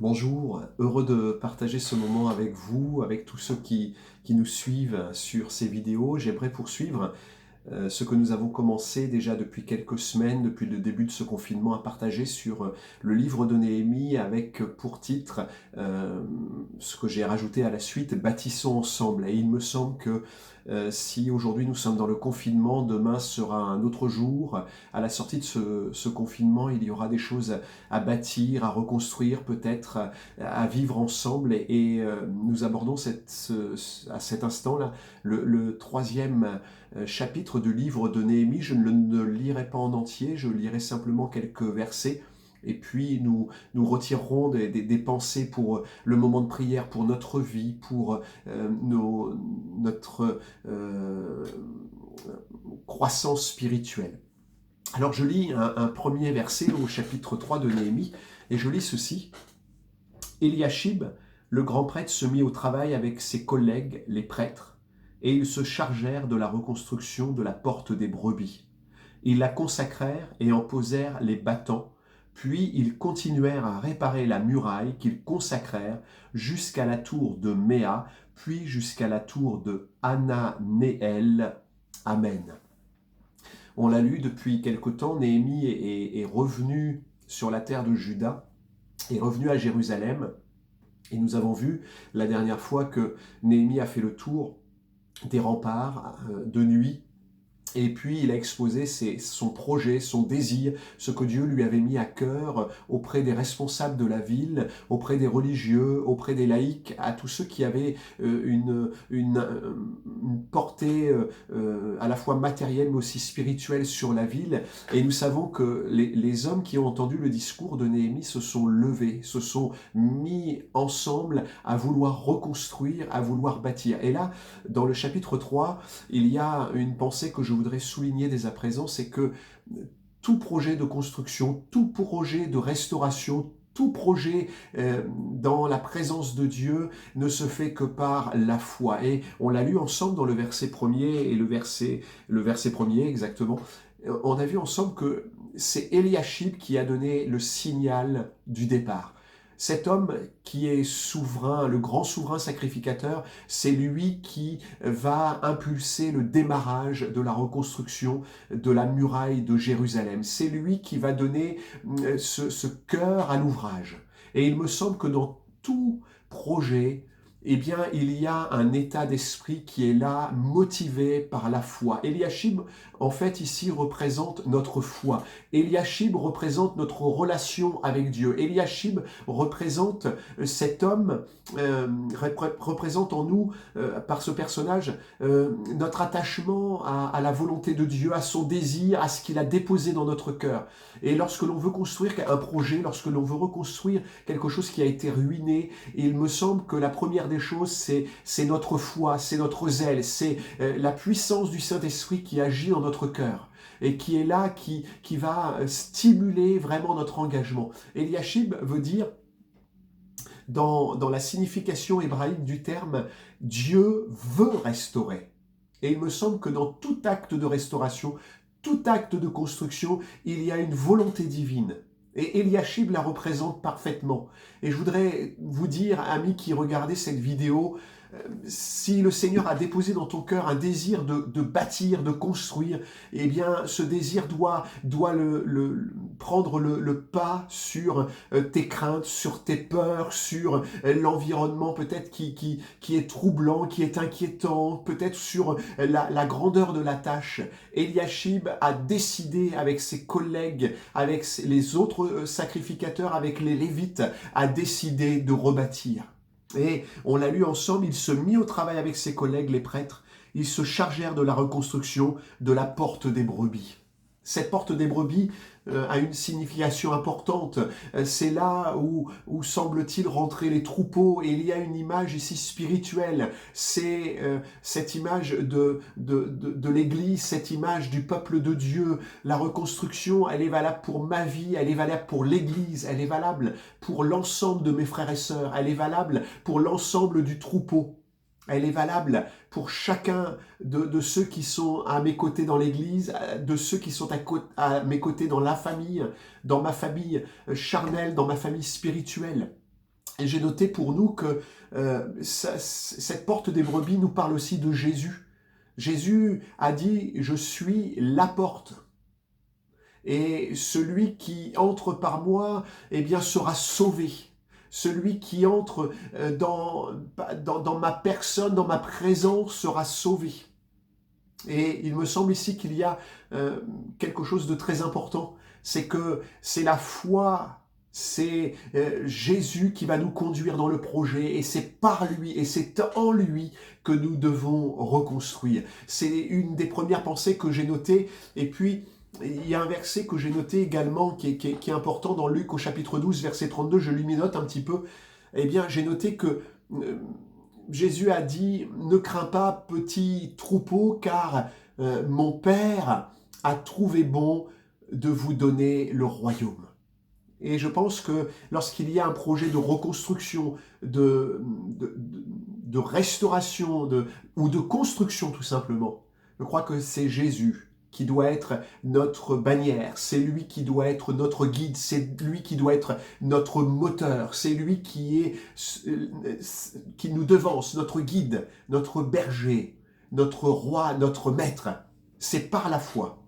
Bonjour, heureux de partager ce moment avec vous, avec tous ceux qui nous suivent sur ces vidéos. J'aimerais poursuivre ce que nous avons commencé déjà depuis quelques semaines, depuis le début de ce confinement, à partager sur le livre de Néhémie avec pour titre ce que j'ai rajouté à la suite, Bâtissons ensemble. Et il me semble que si aujourd'hui nous sommes dans le confinement, demain sera un autre jour. À la sortie de ce confinement, il y aura des choses à bâtir, à reconstruire, peut-être à vivre ensemble. Et nous abordons à cet instant-là le troisième chapitre du livre de Néhémie. Je ne le lirai pas en entier, je lirai simplement quelques versets. Et puis nous retirerons des pensées pour le moment de prière, pour notre vie, pour notre croissance spirituelle. Alors je lis un premier verset au chapitre 3 de Néhémie, et je lis ceci. Éliachib, le grand prêtre, se mit au travail avec ses collègues, les prêtres, et ils se chargèrent de la reconstruction de la porte des brebis. Ils la consacrèrent et en posèrent les battants, puis ils continuèrent à réparer la muraille qu'ils consacrèrent jusqu'à la tour de Méa, puis jusqu'à la tour de Hananéel. Amen. On l'a lu depuis quelque temps, Néhémie est revenu sur la terre de Juda, est revenu à Jérusalem, et nous avons vu la dernière fois que Néhémie a fait le tour des remparts de nuit. Et puis il a exposé son projet, son désir, ce que Dieu lui avait mis à cœur auprès des responsables de la ville, auprès des religieux, auprès des laïcs, à tous ceux qui avaient une portée à la fois matérielle mais aussi spirituelle sur la ville. Et nous savons que les hommes qui ont entendu le discours de Néhémie se sont levés, se sont mis ensemble à vouloir reconstruire, à vouloir bâtir. Et là, dans le chapitre 3, il y a une pensée que je voudrais souligner dès à présent, c'est que tout projet de construction, tout projet de restauration, tout projet dans la présence de Dieu ne se fait que par la foi. Et on l'a lu ensemble dans le verset premier et le verset premier exactement. On a vu ensemble que c'est Éliachib qui a donné le signal du départ. Cet homme qui est souverain, le grand souverain sacrificateur, c'est lui qui va impulser le démarrage de la reconstruction de la muraille de Jérusalem. C'est lui qui va donner ce cœur à l'ouvrage. Et il me semble que dans tout projet, eh bien, il y a un état d'esprit qui est là, motivé par la foi. Éliachib, en fait, ici, représente notre foi. Éliachib représente notre relation avec Dieu. Éliachib représente cet homme, représente en nous, par ce personnage, notre attachement à la volonté de Dieu, à son désir, à ce qu'il a déposé dans notre cœur. Et lorsque l'on veut construire un projet, lorsque l'on veut reconstruire quelque chose qui a été ruiné, il me semble que la première des choses, c'est notre foi, c'est notre zèle, c'est la puissance du Saint-Esprit qui agit dans notre cœur et qui est là, qui va stimuler vraiment notre engagement. Éliachib veut dire, dans la signification hébraïque du terme, Dieu veut restaurer. Et il me semble que dans tout acte de restauration, tout acte de construction, il y a une volonté divine. Et Éliachib la représente parfaitement. Et je voudrais vous dire, amis qui regardez cette vidéo, si le Seigneur a déposé dans ton cœur un désir de bâtir, de construire, eh bien ce désir doit prendre le pas sur tes craintes, sur tes peurs, sur l'environnement peut-être qui est troublant, qui est inquiétant, peut-être sur la grandeur de la tâche. Éliachib a décidé avec ses collègues, avec les autres sacrificateurs, avec les Lévites, a décidé de rebâtir. Et on l'a lu ensemble, il se mit au travail avec ses collègues, les prêtres. Ils se chargèrent de la reconstruction de la porte des brebis. Cette porte des brebis a une signification importante. C'est là où semble-t-il rentrer les troupeaux. Et il y a une image ici spirituelle. C'est cette image de l'Église, cette image du peuple de Dieu. La reconstruction, elle est valable pour ma vie, elle est valable pour l'Église, elle est valable pour l'ensemble de mes frères et sœurs, elle est valable pour l'ensemble du troupeau. Elle est valable pour chacun de ceux qui sont à mes côtés dans l'église, de ceux qui sont à mes côtés dans la famille, dans ma famille charnelle, dans ma famille spirituelle. Et j'ai noté pour nous que cette porte des brebis nous parle aussi de Jésus. Jésus a dit, je suis la porte. Et celui qui entre par moi, eh bien, sera sauvé. Celui qui entre dans ma personne, dans ma présence, sera sauvé. Et il me semble ici qu'il y a quelque chose de très important, c'est que c'est la foi, c'est Jésus qui va nous conduire dans le projet, et c'est par lui, et c'est en lui que nous devons reconstruire. C'est une des premières pensées que j'ai notées, et puis il y a un verset que j'ai noté également, qui est important dans Luc au chapitre 12, verset 32, je luminote un petit peu, eh bien j'ai noté que Jésus a dit « Ne crains pas, petit troupeau, car mon Père a trouvé bon de vous donner le royaume. » Et je pense que lorsqu'il y a un projet de reconstruction, de restauration, ou de construction tout simplement, je crois que c'est Jésus qui doit être notre bannière, c'est lui qui doit être notre guide, c'est lui qui doit être notre moteur, c'est lui qui nous devance, notre guide, notre berger, notre roi, notre maître. C'est par la foi,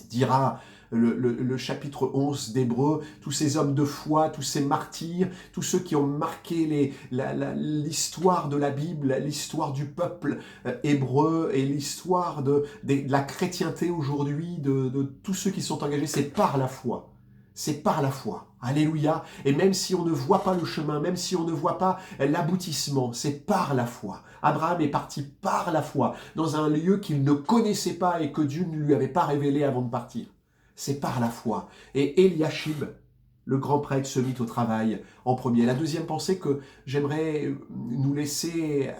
dira le chapitre 11 d'Hébreux, tous ces hommes de foi, tous ces martyrs, tous ceux qui ont marqué l'histoire de la Bible, l'histoire du peuple hébreu et l'histoire de la chrétienté aujourd'hui, de tous ceux qui sont engagés, c'est par la foi. C'est par la foi. Alléluia. Et même si on ne voit pas le chemin, même si on ne voit pas l'aboutissement, c'est par la foi. Abraham est parti par la foi dans un lieu qu'il ne connaissait pas et que Dieu ne lui avait pas révélé avant de partir. C'est par la foi. Et Eliashib, le grand prêtre, se mit au travail en premier. La deuxième pensée que j'aimerais nous laisser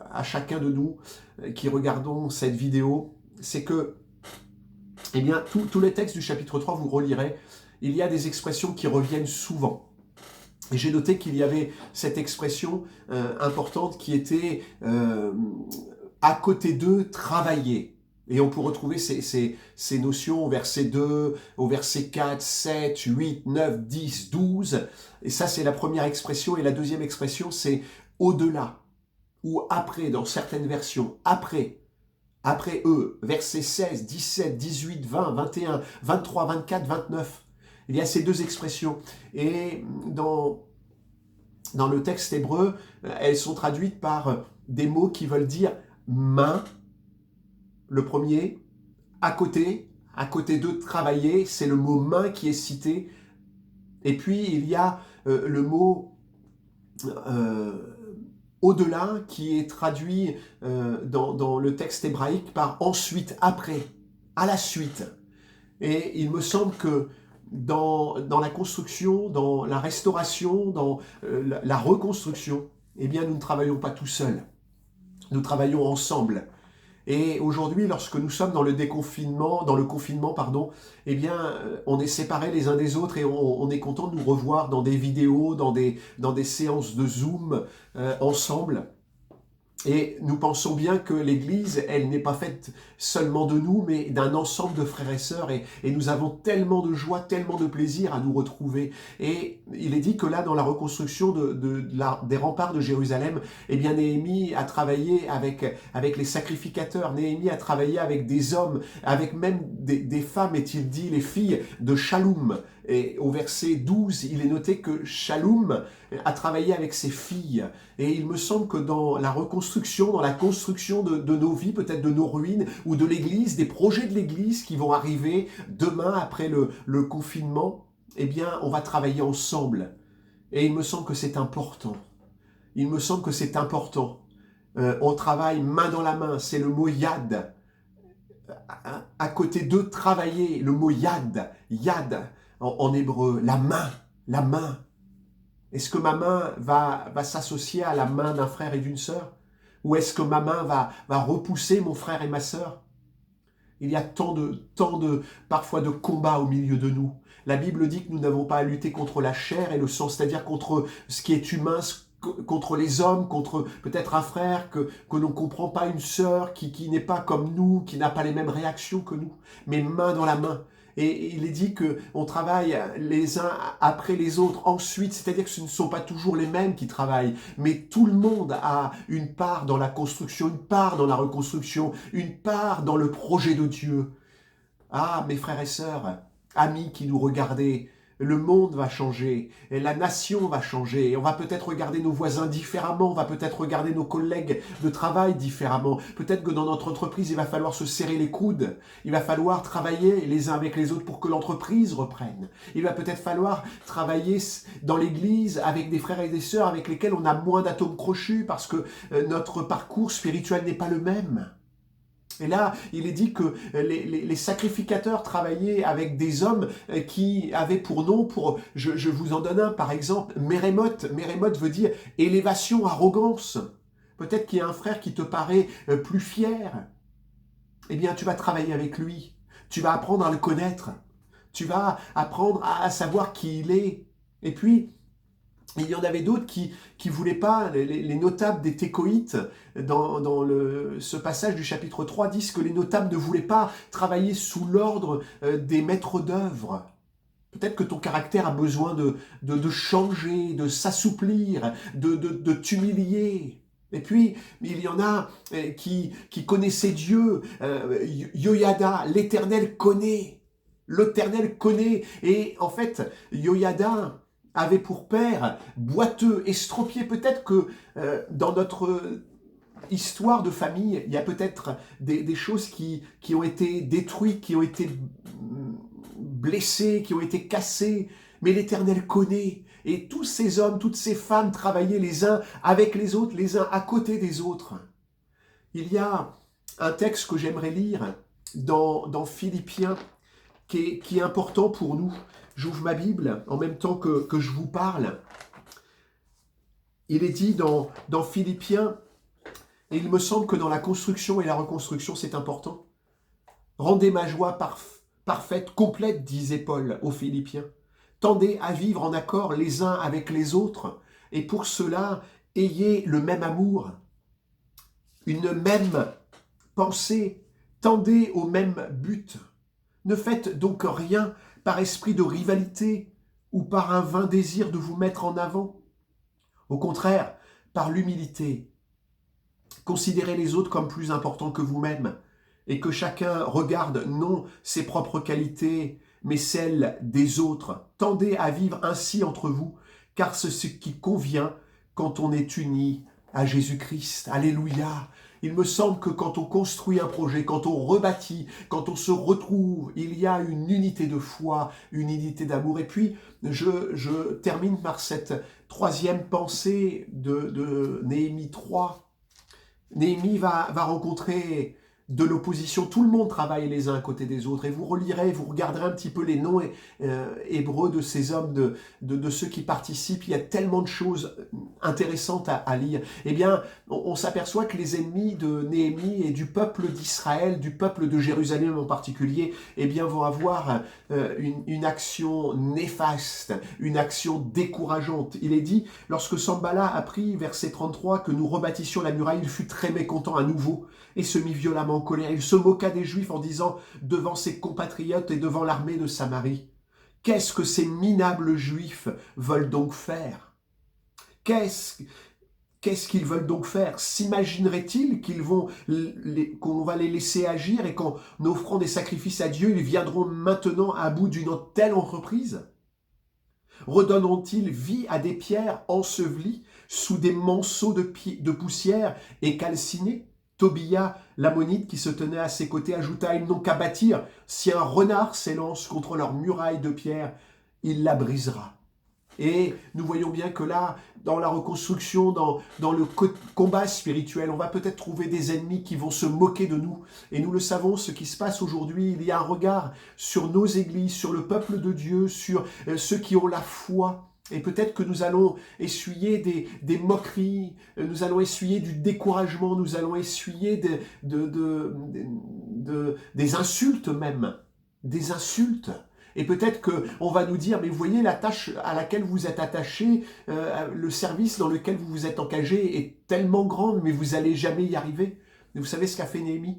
à chacun de nous qui regardons cette vidéo, c'est que, eh bien, tous les textes du chapitre 3, vous relirez, il y a des expressions qui reviennent souvent. Et j'ai noté qu'il y avait cette expression importante qui était à côté d'eux, travailler. Et on peut retrouver ces notions au verset 2, au verset 4, 7, 8, 9, 10, 12. Et ça, c'est la première expression. Et la deuxième expression, c'est au-delà ou après, dans certaines versions. Après eux, versets 16, 17, 18, 20, 21, 23, 24, 29. Il y a ces deux expressions. Et dans le texte hébreu, elles sont traduites par des mots qui veulent dire main. Le premier, à côté de travailler, c'est le mot main qui est cité. Et puis il y a le mot au-delà qui est traduit dans le texte hébraïque par ensuite, après, à la suite. Et il me semble que dans la construction, dans la restauration, dans la reconstruction, eh bien nous ne travaillons pas tout seuls. Nous travaillons ensemble. Et aujourd'hui, lorsque nous sommes dans le confinement, eh bien, on est séparés les uns des autres et on est content de nous revoir dans des vidéos, dans des séances de Zoom ensemble. Et nous pensons bien que l'Église, elle n'est pas faite seulement de nous, mais d'un ensemble de frères et sœurs. Et nous avons tellement de joie, tellement de plaisir à nous retrouver. Et il est dit que là, dans la reconstruction des remparts de Jérusalem, eh bien, Néhémie a travaillé avec les sacrificateurs. Néhémie a travaillé avec des hommes, avec même des femmes, est-il dit, les filles de Shaloum. Et au verset 12, il est noté que Shaloum a travaillé avec ses filles. Et il me semble que dans la reconstruction, dans la construction de nos vies, peut-être de nos ruines, ou de l'Église, des projets de l'Église qui vont arriver demain après le confinement, eh bien, on va travailler ensemble. Et il me semble que c'est important. Il me semble que c'est important. On travaille main dans la main, c'est le mot yad. À côté d'eux, travailler, le mot yad. Yad. En hébreu, la main. Est-ce que ma main va s'associer à la main d'un frère et d'une sœur? Ou est-ce que ma main va repousser mon frère et ma sœur? Il y a parfois de combats au milieu de nous. La Bible dit que nous n'avons pas à lutter contre la chair et le sang, c'est-à-dire contre ce qui est humain, contre les hommes, contre peut-être un frère que l'on ne comprend pas, une sœur qui n'est pas comme nous, qui n'a pas les mêmes réactions que nous, mais main dans la main. Et il est dit qu'on travaille les uns après les autres ensuite, c'est-à-dire que ce ne sont pas toujours les mêmes qui travaillent, mais tout le monde a une part dans la construction, une part dans la reconstruction, une part dans le projet de Dieu. Ah, mes frères et sœurs, amis qui nous regardez, le monde va changer, et la nation va changer, on va peut-être regarder nos voisins différemment, on va peut-être regarder nos collègues de travail différemment, peut-être que dans notre entreprise, il va falloir se serrer les coudes, il va falloir travailler les uns avec les autres pour que l'entreprise reprenne, il va peut-être falloir travailler dans l'église avec des frères et des sœurs avec lesquels on a moins d'atomes crochus parce que notre parcours spirituel n'est pas le même. Et là, il est dit que les sacrificateurs travaillaient avec des hommes qui avaient pour nom, je vous en donne un par exemple, Mérémoth. Mérémoth veut dire élévation, arrogance. Peut-être qu'il y a un frère qui te paraît plus fier. Eh bien, tu vas travailler avec lui. Tu vas apprendre à le connaître. Tu vas apprendre à savoir qui il est. Et puis, il y en avait d'autres qui voulaient pas, les notables des Técoïtes, dans ce passage du chapitre 3, disent que les notables ne voulaient pas travailler sous l'ordre des maîtres d'œuvre. Peut-être que ton caractère a besoin de changer, de s'assouplir, de t'humilier. Et puis, il y en a qui connaissaient Dieu. Yoyada, l'Éternel connaît. L'Éternel connaît. Et en fait, Yoyada avait pour père boiteux, estropié. Peut-être que dans notre histoire de famille, il y a peut-être des choses qui ont été détruites, qui ont été blessées, qui ont été cassées, mais l'Éternel connaît. Et tous ces hommes, toutes ces femmes travaillaient les uns avec les autres, les uns à côté des autres. Il y a un texte que j'aimerais lire dans Philippiens qui est important pour nous. J'ouvre ma Bible en même temps que je vous parle. Il est dit dans Philippiens, et il me semble que dans la construction et la reconstruction, c'est important. Rendez ma joie parfaite, complète, disait Paul aux Philippiens. Tendez à vivre en accord les uns avec les autres, et pour cela, ayez le même amour, une même pensée, tendez au même but. Ne faites donc rien par esprit de rivalité ou par un vain désir de vous mettre en avant. Au contraire, par l'humilité, considérez les autres comme plus importants que vous-même et que chacun regarde non ses propres qualités, mais celles des autres. Tendez à vivre ainsi entre vous, car c'est ce qui convient quand on est uni à Jésus-Christ. Alléluia! Il me semble que quand on construit un projet, quand on rebâtit, quand on se retrouve, il y a une unité de foi, une unité d'amour. Et puis, je termine par cette troisième pensée de Néhémie 3. Néhémie va rencontrer de l'opposition. Tout le monde travaille les uns à côté des autres. Et vous relirez, vous regarderez un petit peu les noms hébreux de ces hommes, de ceux qui participent. Il y a tellement de choses intéressantes à lire. Eh bien, on s'aperçoit que les ennemis de Néhémie et du peuple d'Israël, du peuple de Jérusalem en particulier, eh bien, vont avoir une action néfaste, une action décourageante. Il est dit, lorsque Sanballat apprit, verset 33, que nous rebâtissions la muraille, il fut très mécontent à nouveau et se mit violemment en colère. Il se moqua des Juifs en disant devant ses compatriotes et devant l'armée de Samarie, « Qu'est-ce que ces minables Juifs veulent donc faire ?» Qu'est-ce qu'ils veulent donc faire? S'imaginerait-il qu'on va les laisser agir et qu'en offrant des sacrifices à Dieu, ils viendront maintenant à bout d'une telle entreprise? Redonneront-ils vie à des pierres ensevelies sous des monceaux de poussière et calcinées? Tobia, l'ammonite qui se tenait à ses côtés, ajouta, « Ils n'ont qu'à bâtir. Si un renard s'élance contre leur muraille de pierre, il la brisera. » Et nous voyons bien que là, dans la reconstruction, dans le combat spirituel, on va peut-être trouver des ennemis qui vont se moquer de nous. Et nous le savons, ce qui se passe aujourd'hui, il y a un regard sur nos églises, sur le peuple de Dieu, sur ceux qui ont la foi. Et peut-être que nous allons essuyer des moqueries, nous allons essuyer du découragement, nous allons essuyer des insultes même, des insultes. Et peut-être qu'on va nous dire, mais vous voyez, la tâche à laquelle vous êtes attaché, le service dans lequel vous vous êtes engagé est tellement grand, mais vous n'allez jamais y arriver. Mais vous savez ce qu'a fait Néhémie?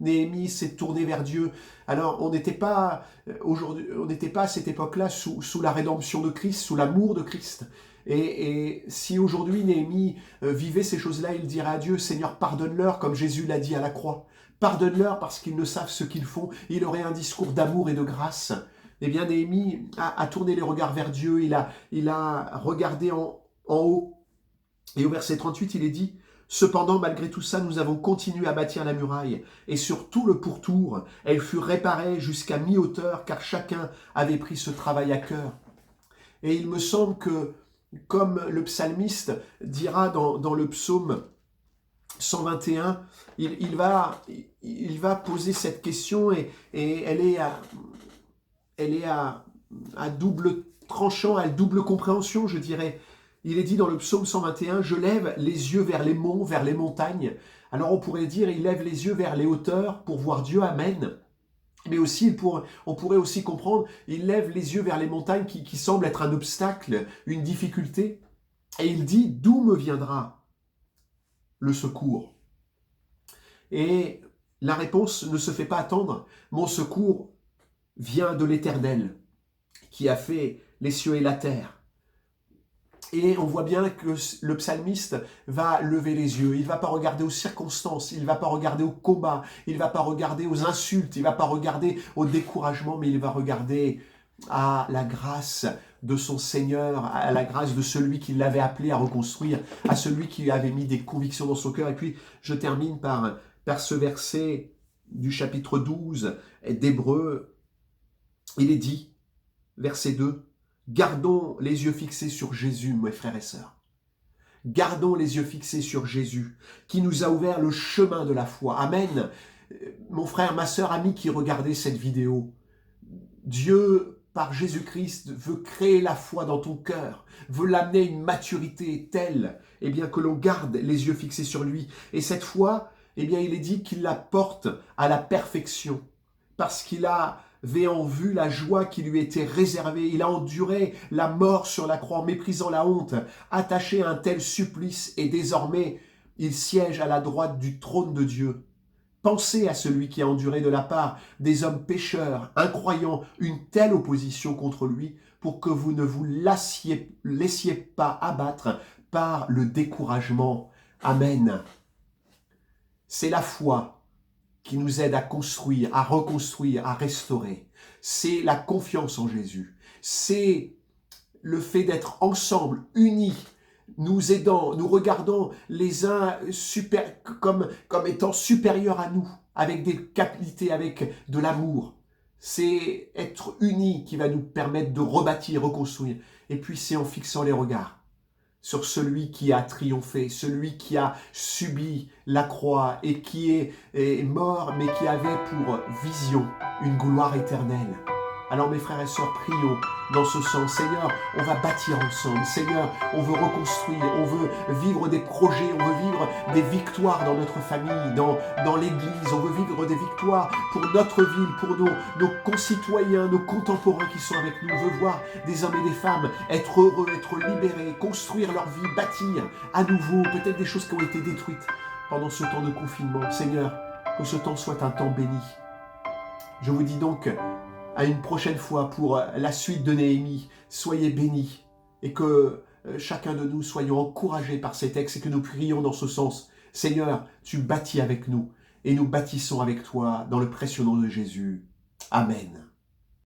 Néhémie s'est tourné vers Dieu. Alors, on n'était pas aujourd'hui, on n'était pas à cette époque-là sous la rédemption de Christ, sous l'amour de Christ. Et si aujourd'hui Néhémie vivait ces choses-là, il dirait à Dieu, Seigneur, pardonne-leur, comme Jésus l'a dit à la croix. Pardonne-leur parce qu'ils ne savent ce qu'ils font. Il aurait un discours d'amour et de grâce. Eh bien, Néhémie a tourné les regards vers Dieu, il a regardé en haut. Et au verset 38, il est dit, « Cependant, malgré tout ça, nous avons continué à bâtir la muraille, et sur tout le pourtour, elle fut réparée jusqu'à mi-hauteur, car chacun avait pris ce travail à cœur. » Et il me semble que, comme le psalmiste dira dans le psaume 121, il va poser cette question, et elle est à double tranchant, à double compréhension, je dirais. Il est dit dans le psaume 121, « Je lève les yeux vers les monts, vers les montagnes. » Alors on pourrait dire, il lève les yeux vers les hauteurs pour voir Dieu, amen. Mais aussi, on pourrait aussi comprendre, il lève les yeux vers les montagnes qui semblent être un obstacle, une difficulté. Et il dit, « D'où me viendra le secours ?» Et la réponse ne se fait pas attendre. Mon secours vient de l'Éternel, qui a fait les cieux et la terre. Et on voit bien que le psalmiste va lever les yeux. Il ne va pas regarder aux circonstances, il ne va pas regarder au combat, il ne va pas regarder aux insultes, il ne va pas regarder au découragement, mais il va regarder à la grâce de son Seigneur, à la grâce de celui qui l'avait appelé à reconstruire, à celui qui avait mis des convictions dans son cœur. Et puis, je termine par ce verset du chapitre 12 d'Hébreux. Il est dit, verset 2, « Gardons les yeux fixés sur Jésus, mes frères et sœurs. Gardons les yeux fixés sur Jésus, qui nous a ouvert le chemin de la foi. » Amen. Mon frère, ma sœur, ami qui regardait cette vidéo, Dieu, par Jésus-Christ, veut créer la foi dans ton cœur, veut l'amener à une maturité telle, eh bien, que l'on garde les yeux fixés sur lui. Et cette foi, eh bien, il est dit qu'il la porte à la perfection, parce qu'il avait en vue la joie qui lui était réservée. Il a enduré la mort sur la croix en méprisant la honte, attaché à un tel supplice, et désormais, il siège à la droite du trône de Dieu. Pensez à celui qui a enduré de la part des hommes pécheurs, incroyants, une telle opposition contre lui, pour que vous ne vous laissiez pas abattre par le découragement. Amen. C'est la foi qui nous aide à construire, à reconstruire, à restaurer. C'est la confiance en Jésus. C'est le fait d'être ensemble, unis, nous aidant, nous regardant les uns comme étant supérieurs à nous, avec des qualités, avec de l'amour. C'est être unis qui va nous permettre de rebâtir, reconstruire. Et puis c'est en fixant les regards sur celui qui a triomphé, celui qui a subi la croix et qui est mort, mais qui avait pour vision une gloire éternelle. Alors mes frères et sœurs, prions dans ce sens. Seigneur, on va bâtir ensemble. Seigneur, on veut reconstruire, on veut vivre des projets, on veut vivre des victoires dans notre famille, dans l'église. On veut vivre des victoires pour notre ville, pour nos concitoyens, nos contemporains qui sont avec nous. On veut voir des hommes et des femmes être heureux, être libérés, construire leur vie, bâtir à nouveau peut-être des choses qui ont été détruites pendant ce temps de confinement. Seigneur, que ce temps soit un temps béni. Je vous dis donc à une prochaine fois pour la suite de Néhémie. Soyez bénis et que chacun de nous soyons encouragés par ces textes et que nous prions dans ce sens. Seigneur, tu bâtis avec nous et nous bâtissons avec toi dans le précieux nom de Jésus. Amen.